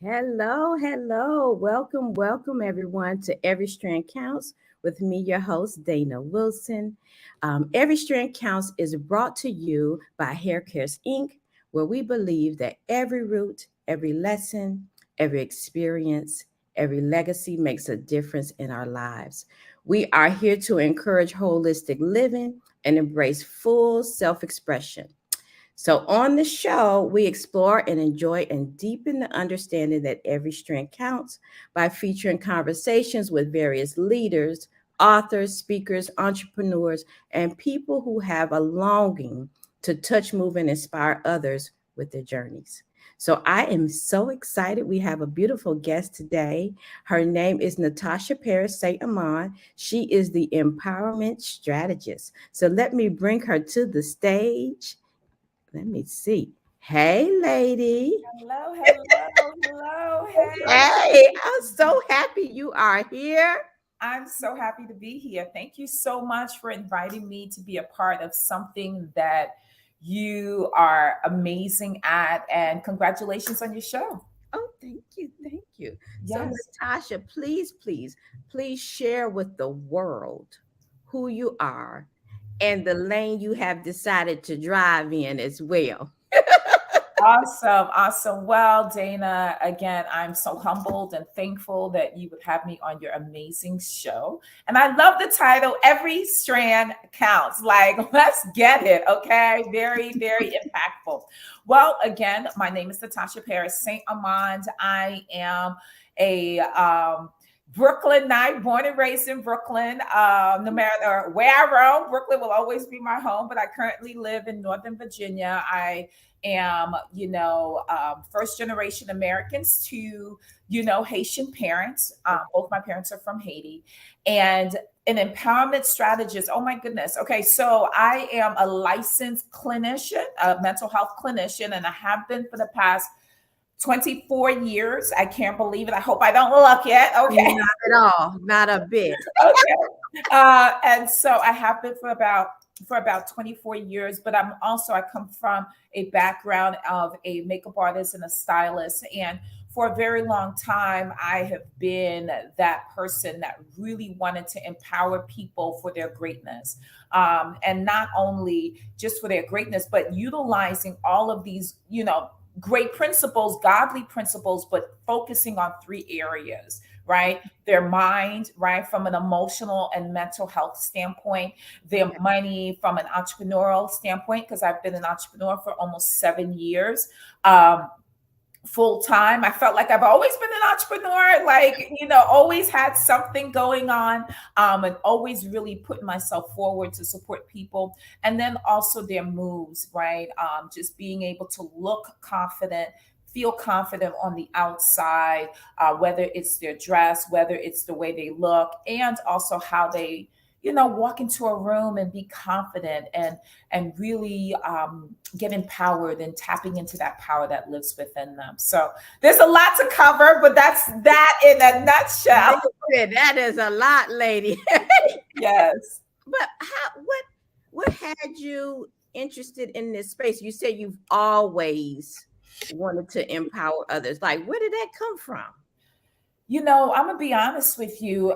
Hello, hello. Welcome everyone to Every Strand Counts with me, your host, Dana Wilson. Every Strand Counts is brought to you by Hair Cares Inc., where we believe that every root, every lesson, every experience, every legacy makes a difference in our lives. We are here to encourage holistic living and embrace full self expression. So, on the show, we explore and enjoy and deepen the understanding that every strand counts by featuring conversations with various leaders, authors, speakers, entrepreneurs, and people who have a longing to touch, move, and inspire others with their journeys. So, I am so excited. We have a beautiful guest today. Her name is Natasha Paris St. Amand. She is the Empowerment Strategist. So, let me bring her to the stage. Let me see. Hey, lady. Hello, hello, hello. Hey, Hey, I'm so happy you are here. I'm so happy to be here. Thank you so much for inviting me to be a part of something that you are amazing at. And congratulations on your show. Oh, thank you. Thank you. So, Yes. Natasha, please share with the world who you are and the lane you have decided to drive in as well. Awesome, awesome. Well, Dana, again, I'm so humbled and thankful that you would have me on your amazing show. And I love the title, Every Strand Counts. Like, let's get it, okay? Very, very impactful. Well, again, my name is Natasha Paris St. Amand. I am a Brooklynite, born and raised in Brooklyn. No matter where I roam, Brooklyn will always be my home. But I currently live in Northern Virginia. I am, first generation Americans to, Haitian parents. Both my parents are from Haiti, and an empowerment strategist. Oh my goodness. Okay, so I am a licensed clinician, a mental health clinician, and I have been for the past 24 years. I can't believe it. I hope I don't look it. Okay. Not at all. Not a bit. Okay. And so I have been for about 24 years, but I come from a background of a makeup artist and a stylist. And for a very long time, I have been that person that really wanted to empower people for their greatness. And not only just for their greatness, but utilizing all of these, great principles, godly principles, but focusing on three areas, right? Their mind, right? From an emotional and mental health standpoint, their money from an entrepreneurial standpoint, because I've been an entrepreneur for almost 7 years. Full time. I felt like I've always been an entrepreneur, like, always had something going on, and always really putting myself forward to support people. And then also their moves, right? Just being able to look confident, feel confident on the outside, whether it's their dress, whether it's the way they look, and also how they walk into a room and be confident and really get empowered and tapping into that power that lives within them. So there's a lot to cover, but that's that in a nutshell. Listen, that is a lot, lady. Yes. But what had you interested in this space? You said you've always wanted to empower others. Like, where did that come from? I'm gonna be honest with you.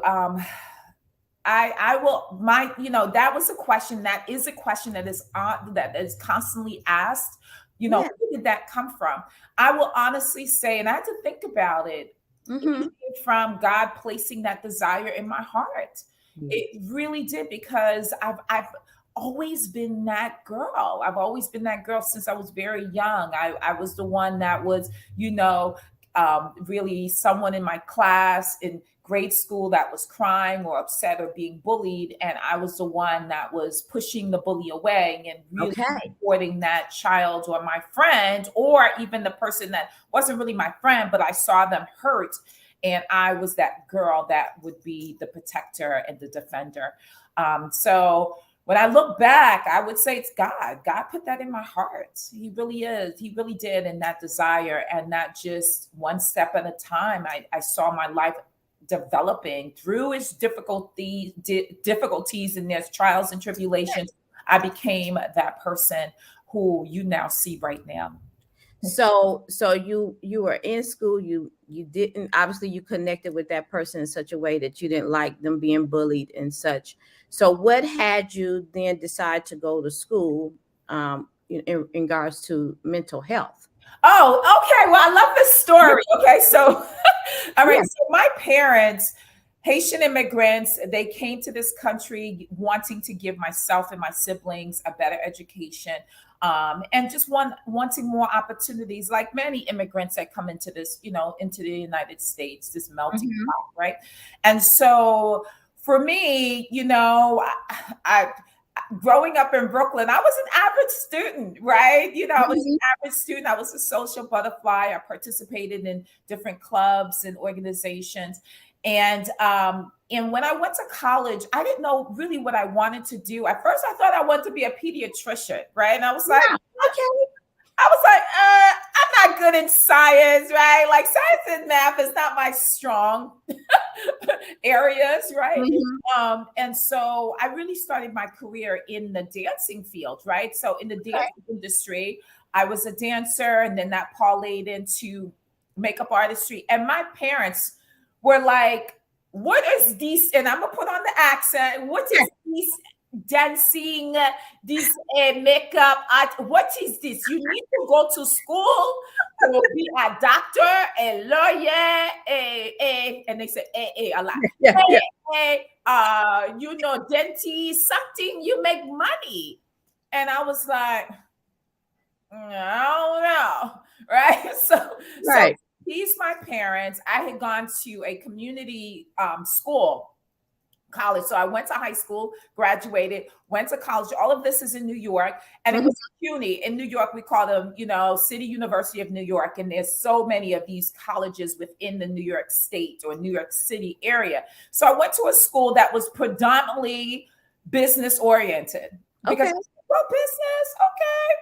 I will that was a question that is a question that is constantly asked. Yeah. Where did that come from? I will honestly say, and I had to think about it. It Mm-hmm. came from God placing that desire in my heart. Yeah. It really did, because I've always been that girl. I've always been that girl since I was very young. I was the one that was, really someone in my class in grade school that was crying or upset or being bullied. And I was the one that was pushing the bully away and really Okay. supporting that child or my friend, or even the person that wasn't really my friend, but I saw them hurt. And I was that girl that would be the protector and the defender. So when I look back, I would say it's God. God put that in my heart. He really is. He really did. And that desire, and that just one step at a time, I saw my life developing through its difficulties and there's trials and tribulations. I became that person who you now see right now. So you were in school, you didn't, obviously you connected with that person in such a way that you didn't like them being bullied and such. So what had you then decide to go to school in regards to mental health? Oh, okay. Well, I love this story. Okay. So, all right. Yeah. So, my parents, Haitian immigrants, they came to this country wanting to give myself and my siblings a better education. And just wanting more opportunities, like many immigrants that come into this, into the United States, this melting Mhm. pot, right? And so for me, I growing up in Brooklyn, I was an average student, right? I was an Mhm. average student. I was a social butterfly. I participated in different clubs and organizations. And when I went to college, I didn't know really what I wanted to do. At first, I thought I wanted to be a pediatrician, right? And I was like, Yeah. Okay. I'm not good in science, right? Like science and math is not my strong areas, right? Mhm. And so I really started my career in the dancing field, right? So in the Okay. dancing industry, I was a dancer, and then that parlayed into makeup artistry. And my parents were like, "What is this?" And I'm gonna put on the accent. What Yeah. is this dancing? This makeup art? What is this? You need to go to school to be a doctor, a lawyer, and they said a lot. Yeah. Yeah. Dentist, something you make money. And I was like, I don't know. Right. So Right. these my parents. I had gone to a community school college. So I went to high school, graduated, went to college. All of this is in New York. And it Mhm. was CUNY. In New York, we call them, City University of New York. And there's so many of these colleges within the New York State or New York City area. So I went to a school that was predominantly business oriented because, Okay. well, business, okay.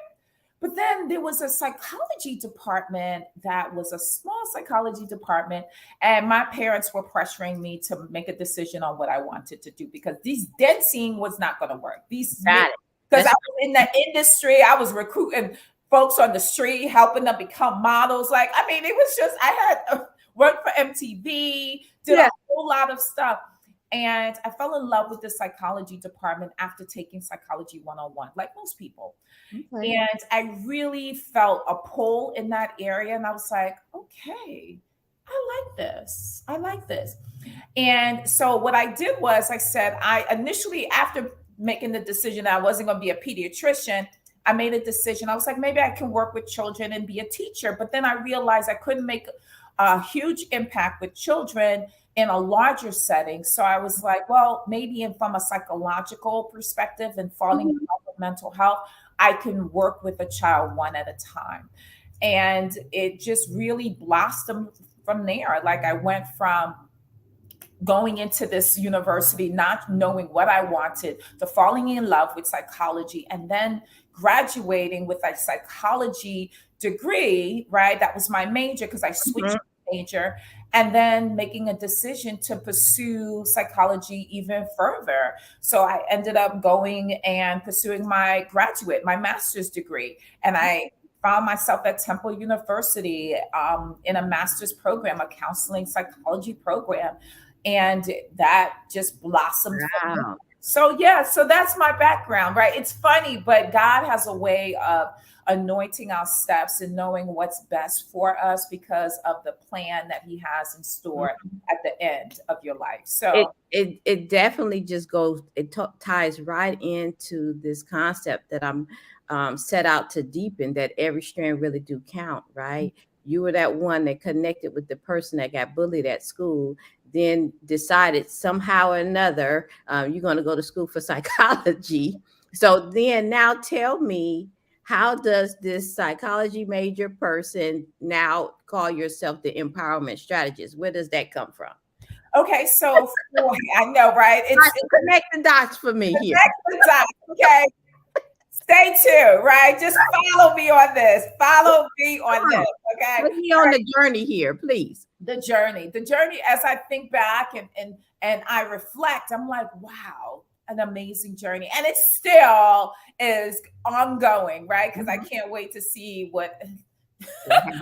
But then there was a psychology department that was a small psychology department. And my parents were pressuring me to make a decision on what I wanted to do because these dancing was not going to work. Got it. Because I That's was in the industry, I was recruiting folks on the street, helping them become models. Like, I mean, it was just, I had worked for MTV, did a yeah. whole lot of stuff. And I fell in love with the psychology department after taking psychology 101, like most people. Okay. And I really felt a pull in that area. And I was like, okay, I like this. I like this. And so what I did was I said, I initially, after making the decision that I wasn't going to be a pediatrician, I made a decision. I was like, maybe I can work with children and be a teacher. But then I realized I couldn't make a huge impact with children in a larger setting. So I was like, well, maybe from a psychological perspective and falling in Mhm. love with mental health, I can work with a child one at a time. And it just really blossomed from there. Like I went from going into this university, not knowing what I wanted, to falling in love with psychology, and then graduating with a psychology degree, right? That was my major because I switched Mhm. major, and then making a decision to pursue psychology even further. So I ended up going and pursuing my master's degree, and I found myself at Temple University in a master's program, a counseling psychology program, and that just blossomed from there. Wow. So yeah, so that's my background, right? It's funny, but God has a way of anointing our steps and knowing what's best for us because of the plan that He has in store Mhm. at the end of your life. It So it definitely just goes, ties right into this concept that I'm set out to deepen, that every strand really do count, right? You were that one that connected with the person that got bullied at school, then decided somehow or another you're going to go to school for psychology. So then now tell me, how does this psychology major person now call yourself the empowerment strategist? Where does that come from? okay, so I know, right? Connect the dots for me here. It's okay. Stay tuned, right? Just follow me on this. Follow me on Come this. on. Okay. Put me on the journey here, please. The journey as I think back and I reflect, I'm like, wow, an amazing journey. And it still is ongoing, right? Because I Mhm. can't wait to see what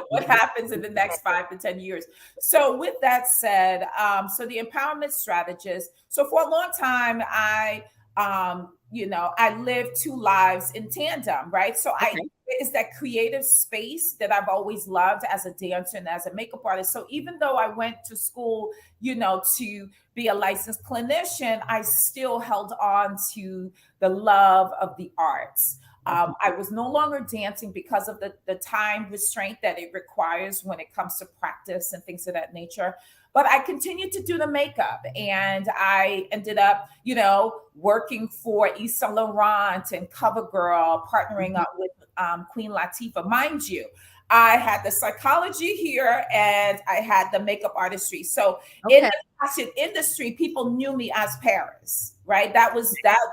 what happens in the next 5 to 10 years. So with that said, so the empowerment strategist. So for a long time, I lived two lives in tandem, right? So Okay. it's that creative space that I've always loved as a dancer and as a makeup artist. So even though I went to school, to be a licensed clinician, I still held on to the love of the arts. I was no longer dancing because of the time restraint that it requires when it comes to practice and things of that nature. But I continued to do the makeup, and I ended up, working for Yves Saint Laurent and CoverGirl, partnering up with Queen Latifah. Mind you, I had the psychology here and I had the makeup artistry. So in Okay. the fashion industry, people knew me as Paris, right?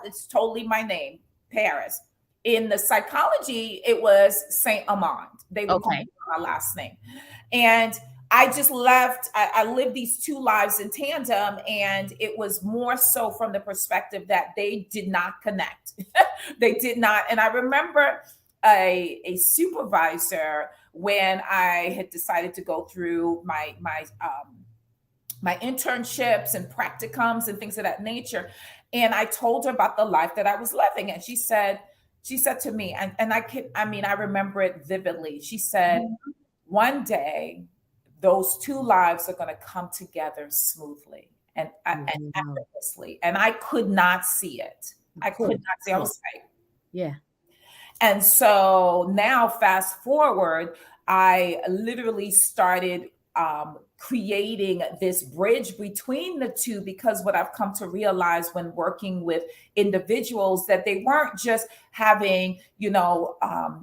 It's totally my name, Paris. In the psychology, it was Saint Amand. They would call Okay. me my last name. And I just left, I lived these two lives in tandem, and it was more so from the perspective that they did not connect. They did not. And I remember a supervisor when I had decided to go through my internships and practicums and things of that nature. And I told her about the life that I was living. And she said to me, and I remember it vividly. She said, one day those two lives are going to come together smoothly and effortlessly. And I could not see it. I could not see it. I was like, yeah. And so now, fast forward, I literally started creating this bridge between the two, because what I've come to realize when working with individuals, that they weren't just having,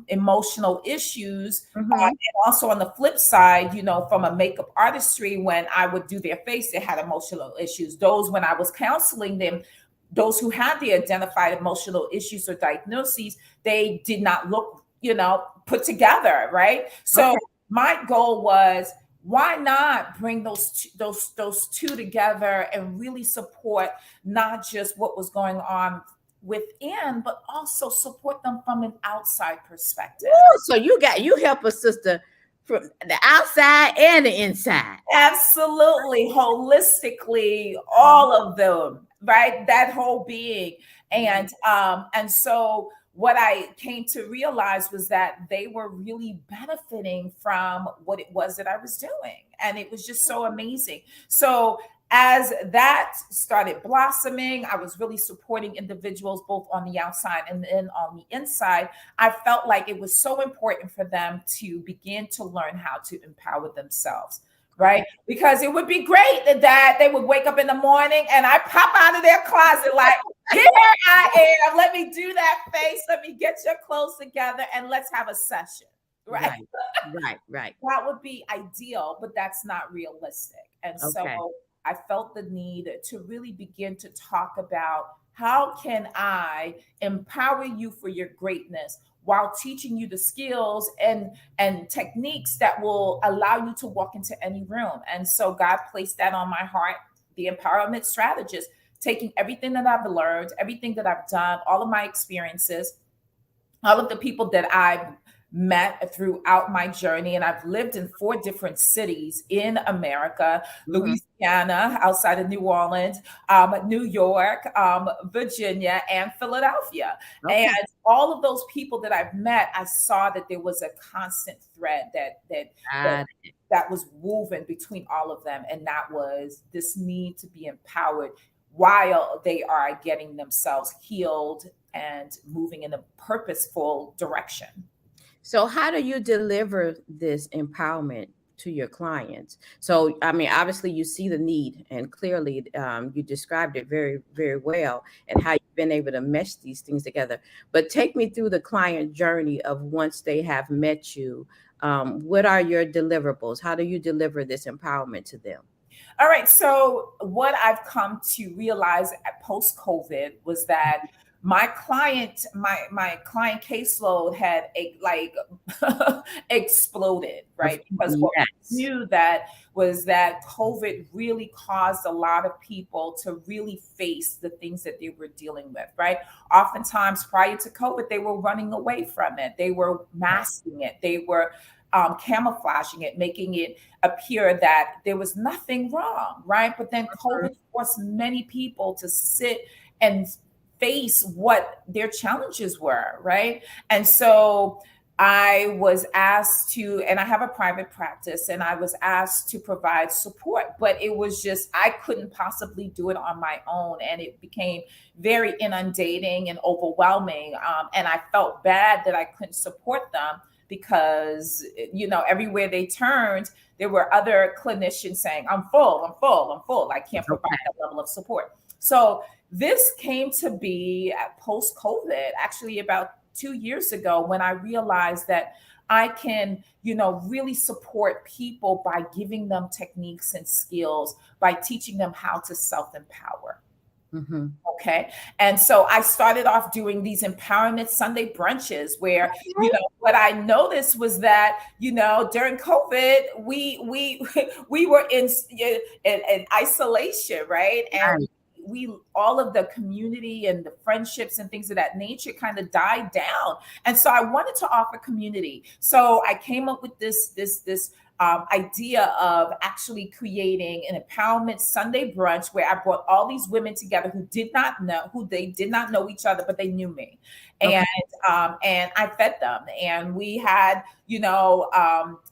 emotional issues. And also on the flip side, from a makeup artistry, when I would do their face, they had emotional issues. Those, when I was counseling them, those who had the identified emotional issues or diagnoses, they did not look, put together, right? So my goal was, why not bring those two together and really support not just what was going on within, but also support them from an outside perspective. Ooh, so you help a sister from the outside and the inside. Absolutely, holistically, all of them, right? That whole being. And so what I came to realize was that they were really benefiting from what it was that I was doing. And it was just so amazing. So as that started blossoming, I was really supporting individuals both on the outside and then on the inside. I felt like it was so important for them to begin to learn how to empower themselves. Right? Because it would be great that they would wake up in the morning and I pop out of their closet like, here I am. Let me do that face. Let me get your clothes together and let's have a session. Right. Right. That would be ideal, but that's not realistic. And so I felt the need to really begin to talk about, how can I empower you for your greatness while teaching you the skills and techniques that will allow you to walk into any room. And so God placed that on my heart, the empowerment strategist, taking everything that I've learned, everything that I've done, all of my experiences, all of the people that I've met throughout my journey. And I've lived in 4 different cities in America, Louisiana, outside of New Orleans, New York, Virginia, and Philadelphia. And all of those people that I've met, I saw that there was a constant thread that was woven between all of them. And that was this need to be empowered while they are getting themselves healed and moving in a purposeful direction. So how do you deliver this empowerment to your clients? So, obviously you see the need, and clearly you described it very, very well, and how you've been able to mesh these things together. But take me through the client journey of once they have met you. What are your deliverables? How do you deliver this empowerment to them? All right. So what I've come to realize at post-COVID was that my client caseload had exploded, right? Because what we knew that was that COVID really caused a lot of people to really face the things that they were dealing with, right? Oftentimes prior to COVID, they were running away from it. They were masking it. They were camouflaging it, making it appear that there was nothing wrong, right? But then COVID forced many people to sit and face what their challenges were, right? And so I was asked to, and I have a private practice, and I was asked to provide support, but it was just, I couldn't possibly do it on my own. And it became very inundating and overwhelming. And I felt bad that I couldn't support them because, everywhere they turned, there were other clinicians saying, I'm full. I can't provide that level of support. So this came to be at post-COVID, actually about 2 years ago, when I realized that I can, really support people by giving them techniques and skills, by teaching them how to self-empower. Mm-hmm. Okay. And so I started off doing these Empowerment Sunday brunches where, what I noticed was that, during COVID, we were in isolation, right? And all of the community and the friendships and things of that nature kind of died down. And so I wanted to offer community. So I came up with this idea of actually creating an Empowerment Sunday brunch where I brought all these women together who did not know each other, but they knew me. And I fed them, and we had,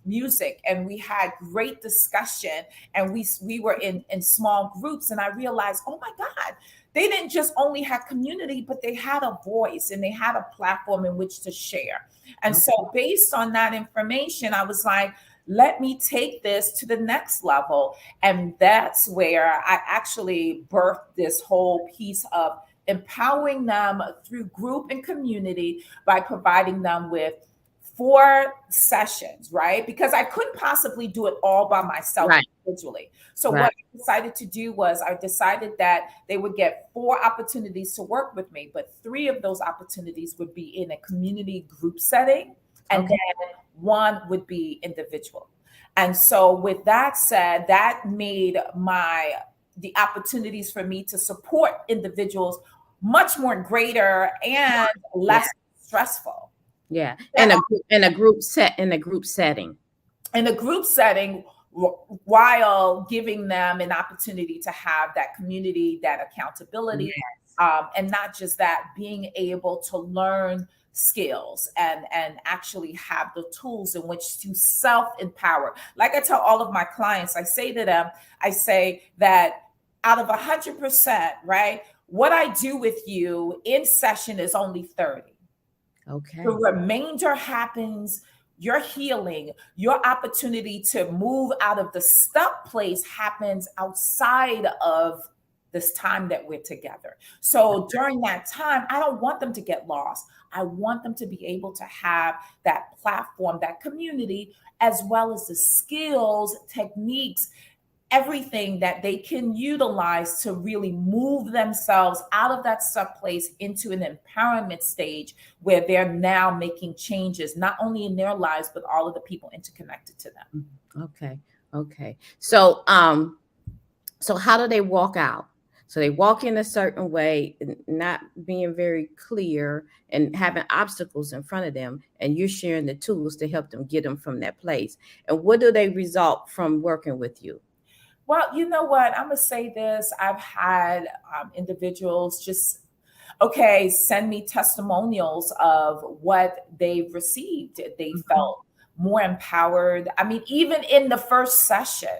music, and we had great discussion, and we were in small groups. And I realized, oh my God, they didn't just only have community, but they had a voice and they had a platform in which to share. And so based on that information, I was like, let me take this to the next level. And that's where I actually birthed this whole piece of empowering them through group and community by providing them with 4 sessions, right? Because I couldn't possibly do it all by myself individually. So what I decided to do was I decided that they would get 4 opportunities to work with me, but 3 of those opportunities would be in a community group setting, and then 1 would be individual. And so with that said, that made the opportunities for me to support individuals much more greater and less stressful. Yeah. In a group setting. In a group setting, while giving them an opportunity to have that community, that accountability, and not just that, being able to learn skills and actually have the tools in which to self-empower. Like I tell all of my clients, I say to them, that out of 100%, right, what I do with you in session is only 30. Okay. The remainder happens, your healing, your opportunity to move out of the stuck place happens outside of this time that we're together. So during that time, I don't want them to get lost. I want them to be able to have that platform, that community, as well as the skills, techniques, everything that they can utilize to really move themselves out of that stuck place into an empowerment stage where they're now making changes, not only in their lives, but all of the people interconnected to them. Okay. So how do they walk out? So they walk in a certain way, not being very clear and having obstacles in front of them, and you're sharing the tools to help them get them from that place. And what do they result from working with you? Well, you know what? I'm going to say this. I've had individuals just, send me testimonials of what they've received. They felt more empowered. I mean, even in the first session,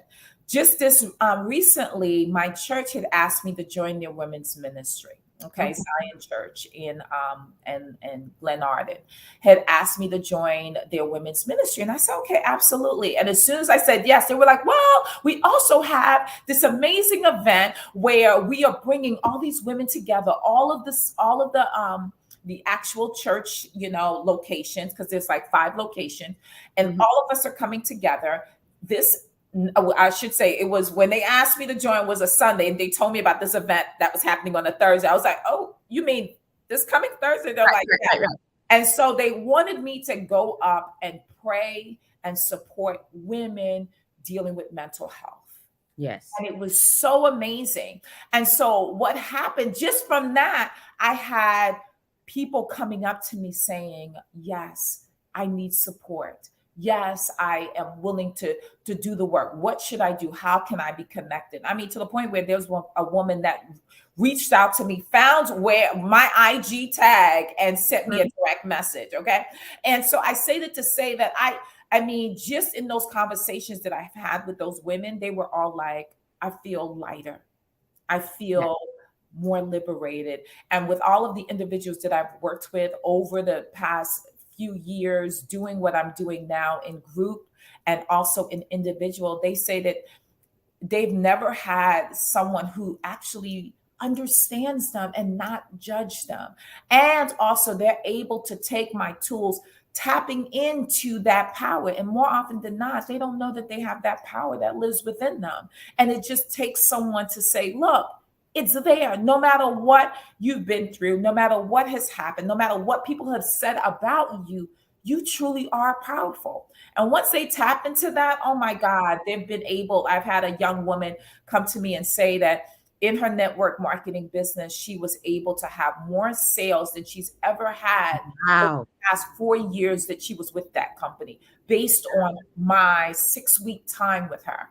just this recently, my church had asked me to join their women's ministry. Zion Church in Glenarden had asked me to join their women's ministry. And I said, okay, absolutely. And as soon as I said yes, they were like, well, we also have this amazing event where we are bringing all these women together, all of the actual church, locations, because there's like 5 locations, and all of us are coming together. I should say it was when they asked me to join was a Sunday, and they told me about this event that was happening on a Thursday. I was like, oh, you mean this coming Thursday? They're like, yeah. Right. And so they wanted me to go up and pray and support women dealing with mental health. Yes. And it was so amazing. And so what happened just from that, I had people coming up to me saying, yes, I need support. yes, I am willing to do the work. What should I do? How can I be connected? I mean, to the point where there's a woman that reached out to me, found where my IG tag and sent me a direct message. Okay. And so I say that to say that I mean, just in those conversations that I've had with those women, they were all like, I feel lighter. I Yeah. feel more liberated. And with all of the individuals that I've worked with over the past few years, doing what I'm doing now in group and also in individual, they say that they've never had someone who actually understands them and not judge them. And also, they're able to take my tools, tapping into that power. And more often than not, they don't know that they have that power that lives within them. And it just takes someone to say, look, it's there. No matter what you've been through, no matter what has happened, no matter what people have said about you, you truly are powerful. And once they tap into that, oh my God, they've been able. I've had a young woman come to me and say that in her network marketing business, she was able to have more sales than she's ever had in Wow. the past 4 years that she was with that company, based on my 6-week time with her.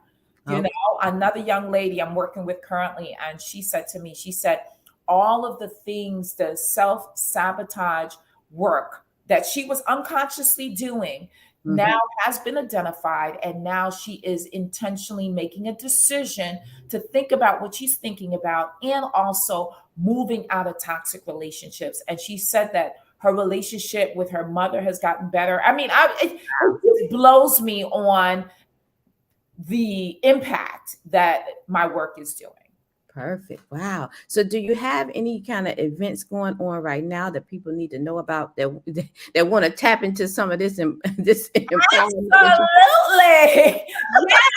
You Okay. know, another young lady I'm working with currently, and she said to me, she said, all of the things, the self-sabotage work that she was unconsciously doing Mhm. now has been identified. And now she is intentionally making a decision to think about what she's thinking about and also moving out of toxic relationships. And she said that her relationship with her mother has gotten better. I mean, it just blows me on the impact that my work is doing. Perfect. Wow. So do you have any kind of events going on right now that people need to know about that want to tap into some of this this empowerment that you Absolutely.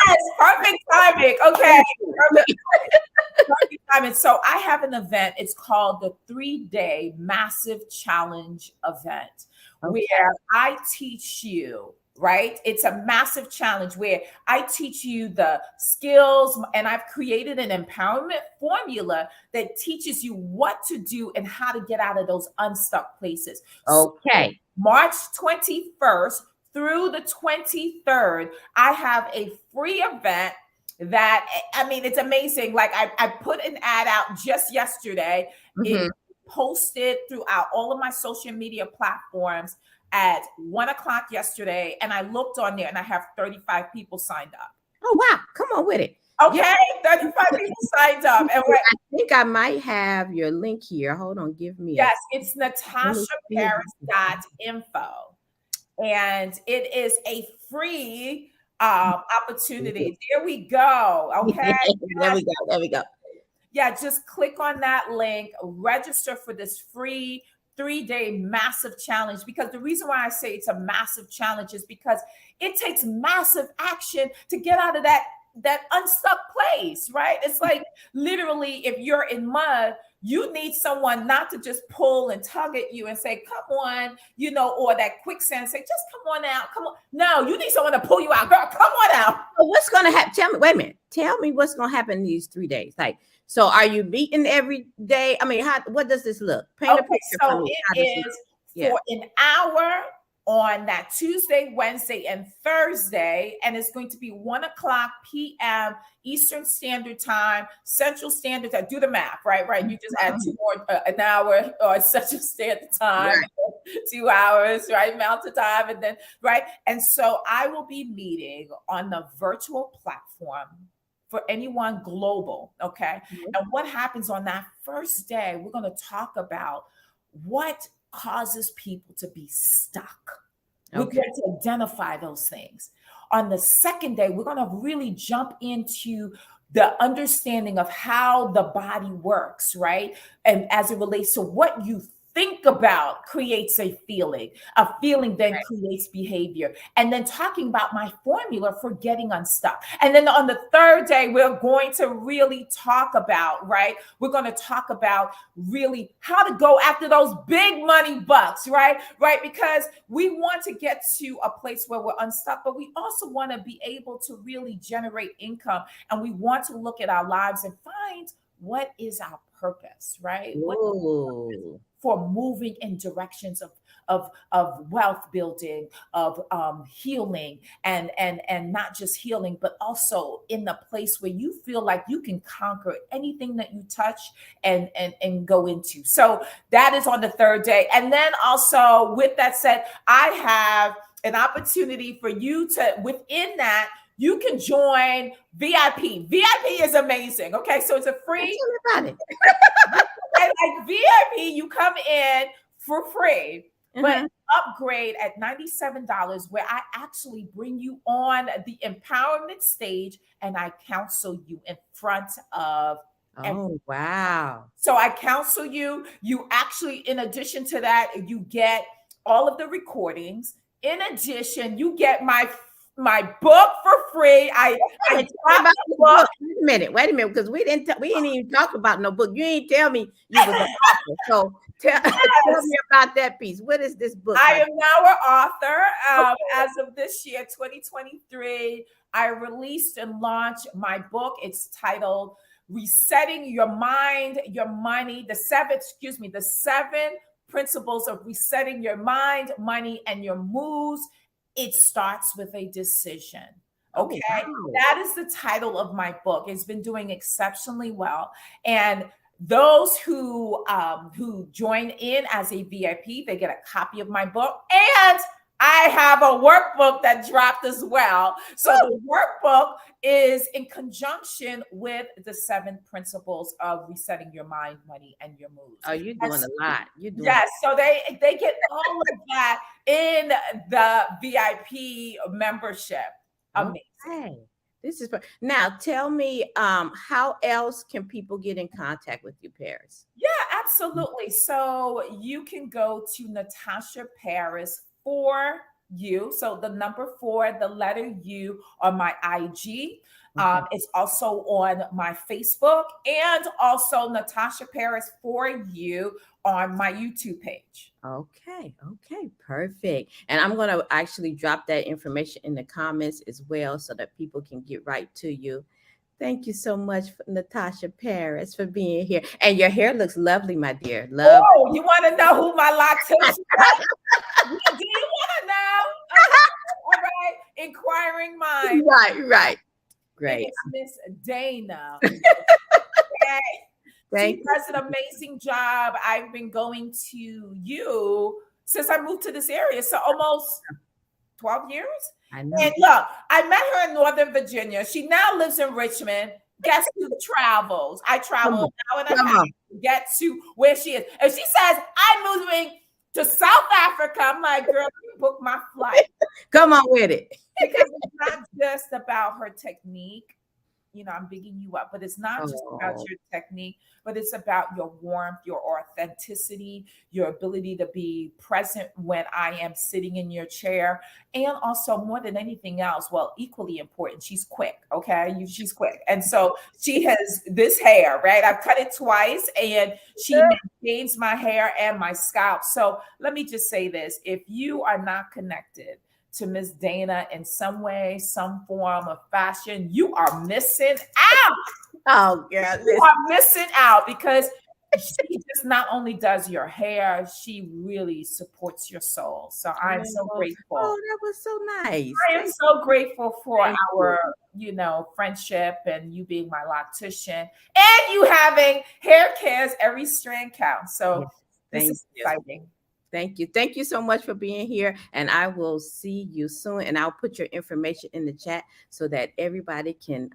Yes. Perfect timing. Okay. Perfect timing. So I have an event. It's called the 3-day massive challenge event, where Okay. I teach you, right? It's a massive challenge where I teach you the skills, and I've created an empowerment formula that teaches you what to do and how to get out of those unstuck places. So Okay. March 21st through the 23rd, I have a free event that, I mean, it's amazing. Like I put an ad out just yesterday. It Mhm. posted throughout all of my social media platforms at 1 o'clock yesterday. And I looked on there and I have 35 people signed up. Oh wow. Come on with it. Yeah. Okay, 35 people signed up. And I think I might have your link here. Hold on. Give me a. yes, it's Let me Natasha see if Paris I can. dot info. And it is a free opportunity. There we go. Okay. There we go. There we go. Yeah, just click on that link, register for this free 3-day massive challenge. Because the reason why I say it's a massive challenge is because it takes massive action to get out of that unstuck place, right? It's like literally, if you're in mud, you need someone not to just pull and tug at you and say, come on, or that quicksand, say, just come on out. Come on. No, you need someone to pull you out. Girl, come on out. So what's going to happen? Tell me. Wait a minute. Tell me what's going to happen these 3 days. Like, so are you meeting every day? I mean, what does this look? Paint a Okay, picture for so me. How it does it look? is Yeah. for an hour on that Tuesday, Wednesday, and Thursday, and it's going to be 1 o'clock p.m. Eastern Standard Time, Central Standard Time. Do the math, right? Right. You just add 2 more, an hour or Central Standard Time, Right. 2 hours, right? Mountain Time, and then right. And so I will be meeting on the virtual platform for anyone global. Okay. Mhm. And what happens on that first day, we're going to talk about what causes people to be stuck. We're Okay. going to identify those things. On the second day, we're going to really jump into the understanding of how the body works, right? And as it relates to what you think about creates a feeling then creates behavior. And then talking about my formula for getting unstuck. And then on the third day, we're going to really talk about, right? We're going to talk about really how to go after those big money bucks, right? Right? Because we want to get to a place where we're unstuck, but we also want to be able to really generate income. And we want to look at our lives and find what is our purpose, right? What Ooh. for moving in directions of wealth building, of healing, and not just healing, but also in the place where you feel like you can conquer anything that you touch and go into. So that is on the third day. And then also, with that said, I have an opportunity for you to, within that, you can join VIP. VIP is amazing. Okay, so it's a free. Tell me about it. And like VIP, you come in for free, but upgrade at $97, where I actually bring you on the empowerment stage and I counsel you in front of everyone. Wow. So I counsel you. You actually, in addition to that, you get all of the recordings. In addition, you get my book for free. I about the book. Wait a minute, because we didn't even talk about no book. You ain't tell me you was an author. So tell me about that piece. What is this book? I am now an author. As of this year, 2023, I released and launched my book. It's titled Resetting Your Mind, Your Money, the seven principles of resetting your mind, money, and your moves. It starts with a decision. Okay. Oh, wow. That is the title of my book. It's been doing exceptionally well. And those who join in as a VIP, they get a copy of my book. And I have a workbook that dropped as well. So the workbook is in conjunction with the 7 principles of resetting your mind, money, and your moves. Oh, you're doing a lot. Yes. So they get all of that in the VIP membership. Amazing. Okay. This is now. Tell me, how else can people get in contact with you, Paris? Yeah, absolutely. So you can go to Natasha Paris for you. So the number 4, the letter U on my IG. It's also on my Facebook, and also Natasha Paris for you on my YouTube page. Okay, perfect. And I'm going to actually drop that information in the comments as well so that people can get right to you. Thank you so much, Natasha Paris, for being here. And your hair looks lovely, my dear. Love. Oh, you want to know who my lactation is? Do you want to know? All right. Inquiring mind. Right. Great. It's Miss Dana. Okay. She does an amazing job. I've been going to you since I moved to this area. So almost 12 years. I know. And look, I met her in Northern Virginia. She now lives in Richmond. Guess who travels? I travel an hour and a half to get to where she is. And she says, I'm moving to South Africa. I'm like, girl, you book my flight. Come on with it. Because it's not just about her technique. You know, I'm bigging you up, but it's not just about your technique, but it's about your warmth, your authenticity, your ability to be present when I am sitting in your chair. And also, more than anything else, well, equally important, she's quick. Okay. She's quick. And so she has this hair, right? I've cut it twice and she maintains my hair and my scalp. So let me just say this. If you are not connected to Miss Dana in some way, some form of fashion, you are missing out. Oh, girl. You are missing out, because she just not only does your hair, she really supports your soul. So I'm so grateful. Oh, that was so nice. I am so grateful for our, friendship, and you being my loctician, and you having hair cares every strand counts. So this is exciting. Thank you. Thank you so much for being here. And I will see you soon. And I'll put your information in the chat so that everybody can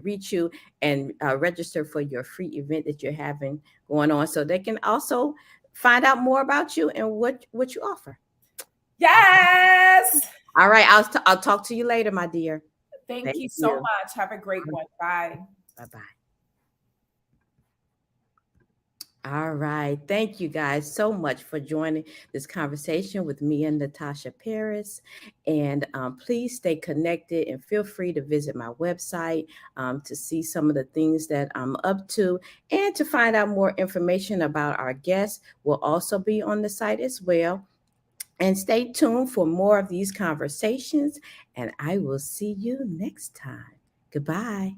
reach you and register for your free event that you're having going on, so they can also find out more about you and what you offer. Yes. All right. I'll talk to you later, my dear. Thank you so much. Have a great one. Bye. Bye-bye. All right. Thank you guys so much for joining this conversation with me and Natasha Paris. And please stay connected and feel free to visit my website to see some of the things that I'm up to, and to find out more information about our guests will also be on the site as well. And stay tuned for more of these conversations, and I will see you next time. Goodbye.